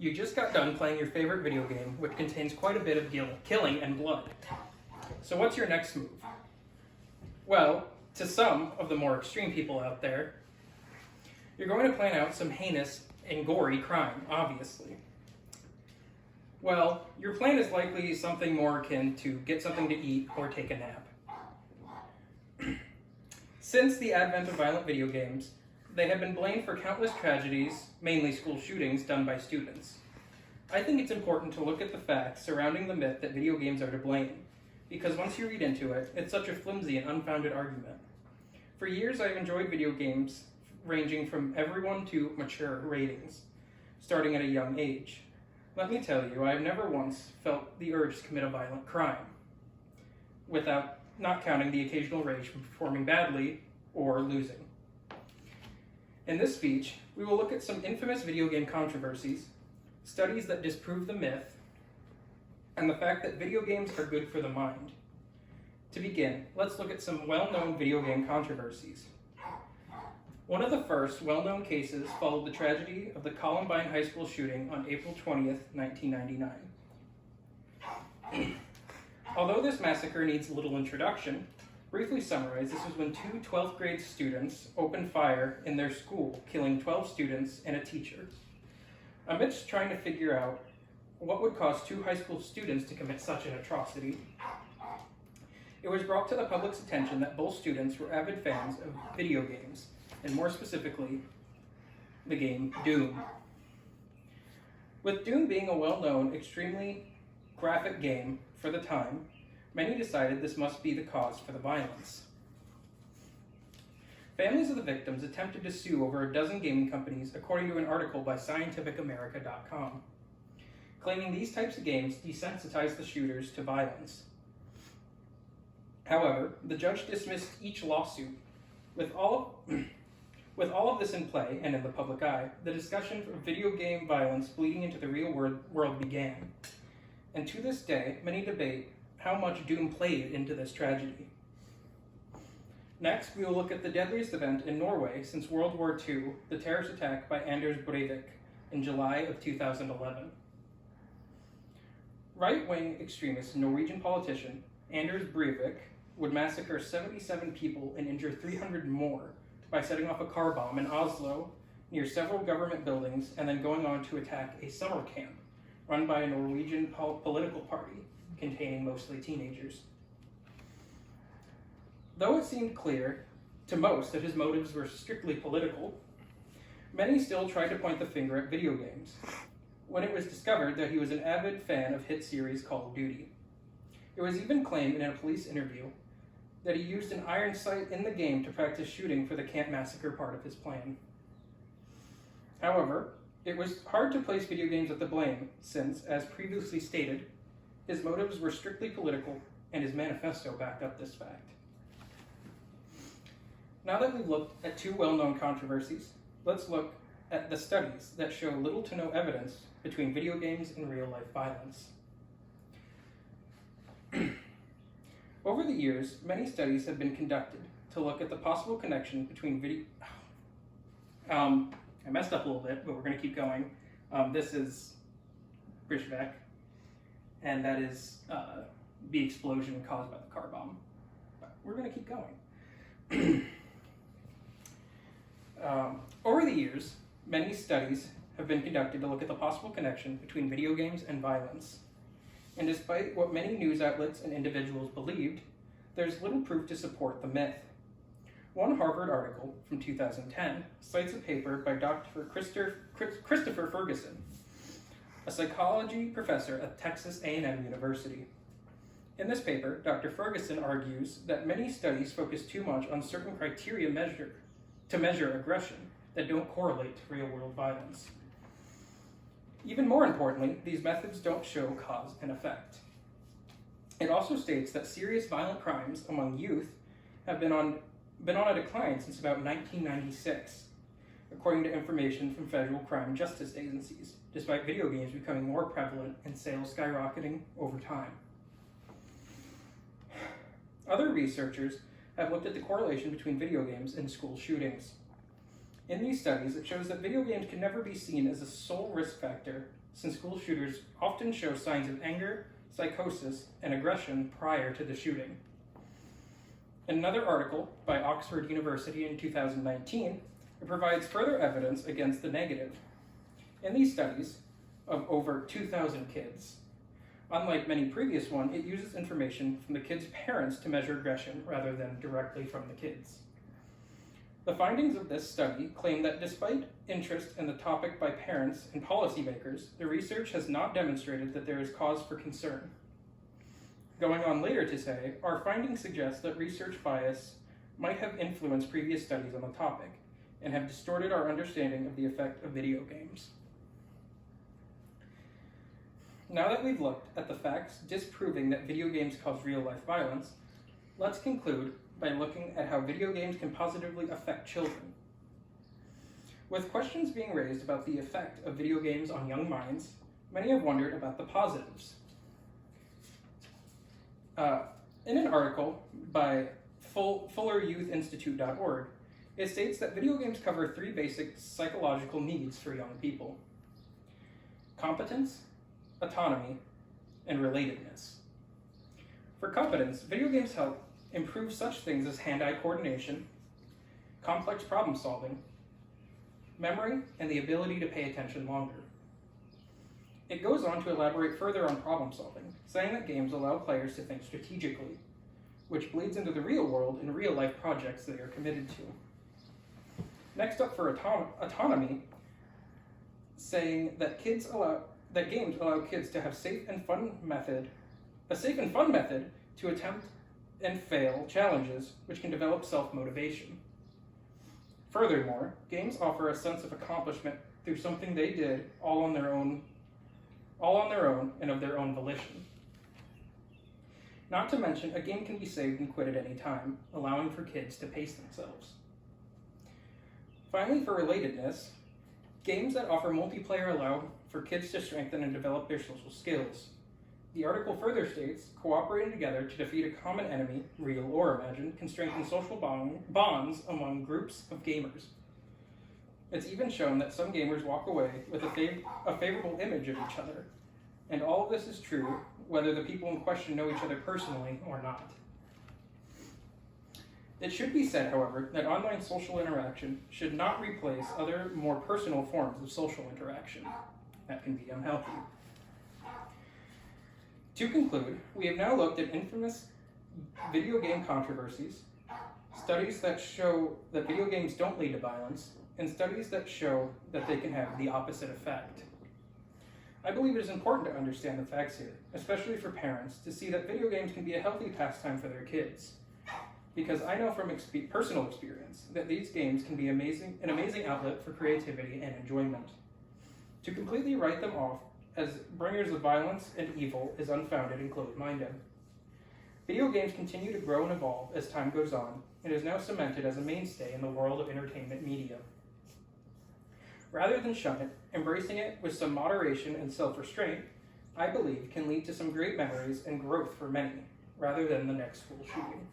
You just got done playing your favorite video game, which contains quite a bit of killing and blood. So what's your next move? Well, to some of the more extreme people out there, you're going to plan out some heinous and gory crime, obviously. Well, your plan is likely something more akin to get something to eat or take a nap. Since the advent of violent video games, they have been blamed for countless tragedies, mainly school shootings, done by students. I think it's important to look at the facts surrounding the myth that video games are to blame, because once you read into it, it's such a flimsy and unfounded argument. For years, I've enjoyed video games ranging from everyone to mature ratings, starting at a young age. Let me tell you, I have never once felt the urge to commit a violent crime, without not counting the occasional rage from performing badly or losing. In this speech, we will look at some infamous video game controversies, studies that disprove the myth, and the fact that video games are good for the mind. To begin, let's look at some well-known video game controversies. One of the first well-known cases followed the tragedy of the Columbine High School shooting on April 20th, 1999. Although this massacre needs little introduction, briefly summarized, this was when two 12th grade students opened fire in their school, killing 12 students and a teacher. Amidst trying to figure out what would cause two high school students to commit such an atrocity, it was brought to the public's attention that both students were avid fans of video games, and more specifically, the game Doom. With Doom being a well-known, extremely graphic game for the time, many decided this must be the cause for the violence. Families of the victims attempted to sue over a dozen gaming companies, according to an article by scientificamerica.com, claiming these types of games desensitize the shooters to violence. However, the judge dismissed each lawsuit. With all of this in play and in the public eye, the discussion of video game violence bleeding into the real world began. And to this day, many debate how much Doom played into this tragedy. Next, we will look at the deadliest event in Norway since World War II, the terrorist attack by Anders Breivik in July of 2011. Right-wing extremist Norwegian politician Anders Breivik would massacre 77 people and injure 300 more by setting off a car bomb in Oslo near several government buildings and then going on to attack a summer camp run by a Norwegian political party containing mostly teenagers. Though it seemed clear to most that his motives were strictly political, many still tried to point the finger at video games, when it was discovered that he was an avid fan of hit series Call of Duty. It was even claimed in a police interview that he used an iron sight in the game to practice shooting for the camp massacre part of his plan. However, it was hard to place video games at the blame since, as previously stated, his motives were strictly political and his manifesto backed up this fact. Now that we've looked at two well-known controversies, let's look at the studies that show little to no evidence between video games and real-life violence. Over the years, many studies have been conducted to look at the possible connection between video... I messed up a little bit, but we're going to keep going. This is Breivik, and that is the explosion caused by the car bomb. But we're going to keep going. Over the years, many studies have been conducted to look at the possible connection between video games and violence. And despite what many news outlets and individuals believed, there's little proof to support the myth. One Harvard article from 2010 cites a paper by Dr. Christopher Ferguson, a psychology professor at Texas A&M University. In this paper, Dr. Ferguson argues that many studies focus too much on certain criteria to measure aggression that don't correlate to real-world violence. Even more importantly, these methods don't show cause and effect. It also states that serious violent crimes among youth have been on a decline since about 1996, according to information from federal crime justice agencies, despite video games becoming more prevalent and sales skyrocketing over time. Other researchers have looked at the correlation between video games and school shootings. In these studies, it shows that video games can never be seen as a sole risk factor, since school shooters often show signs of anger, psychosis, and aggression prior to the shooting. In another article by Oxford University in 2019, it provides further evidence against the negative. In these studies of over 2,000 kids, unlike many previous ones, it uses information from the kids' parents to measure aggression rather than directly from the kids. The findings of this study claim that despite interest in the topic by parents and policymakers, the research has not demonstrated that there is cause for concern. Going on later to say, our findings suggest that research bias might have influenced previous studies on the topic and have distorted our understanding of the effect of video games. Now that we've looked at the facts disproving that video games cause real-life violence, let's conclude by looking at how video games can positively affect children. With questions being raised about the effect of video games on young minds, many have wondered about the positives. In an article by FullerYouthInstitute.org, it states that video games cover 3 basic psychological needs for young people: competence, autonomy, and relatedness. For competence, video games help improve such things as hand-eye coordination, complex problem solving, memory, and the ability to pay attention longer. It goes on to elaborate further on problem solving, saying that games allow players to think strategically, which bleeds into the real world in real-life projects they are committed to. Next up for autonomy, saying that games allow kids to have a safe and fun method to attempt and fail challenges, which can develop self-motivation. Furthermore, games offer a sense of accomplishment through something they did all on their own and of their own volition. Not to mention, a game can be saved and quit at any time, allowing for kids to pace themselves. Finally, for relatedness, games that offer multiplayer allow for kids to strengthen and develop their social skills. The article further states, cooperating together to defeat a common enemy, real or imagined, can strengthen social bonds among groups of gamers. It's even shown that some gamers walk away with a favorable image of each other. And all of this is true, whether the people in question know each other personally or not. It should be said, however, that online social interaction should not replace other, more personal forms of social interaction that can be unhealthy. To conclude, we have now looked at infamous video game controversies, studies that show that video games don't lead to violence, and studies that show that they can have the opposite effect. I believe it is important to understand the facts here, especially for parents, to see that video games can be a healthy pastime for their kids. Because I know from personal experience that these games can be an amazing outlet for creativity and enjoyment. To completely write them off as bringers of violence and evil is unfounded and closed-minded. Video games continue to grow and evolve as time goes on, and is now cemented as a mainstay in the world of entertainment media. Rather than shun it, embracing it with some moderation and self-restraint, I believe can lead to some great memories and growth for many, rather than the next school shooting.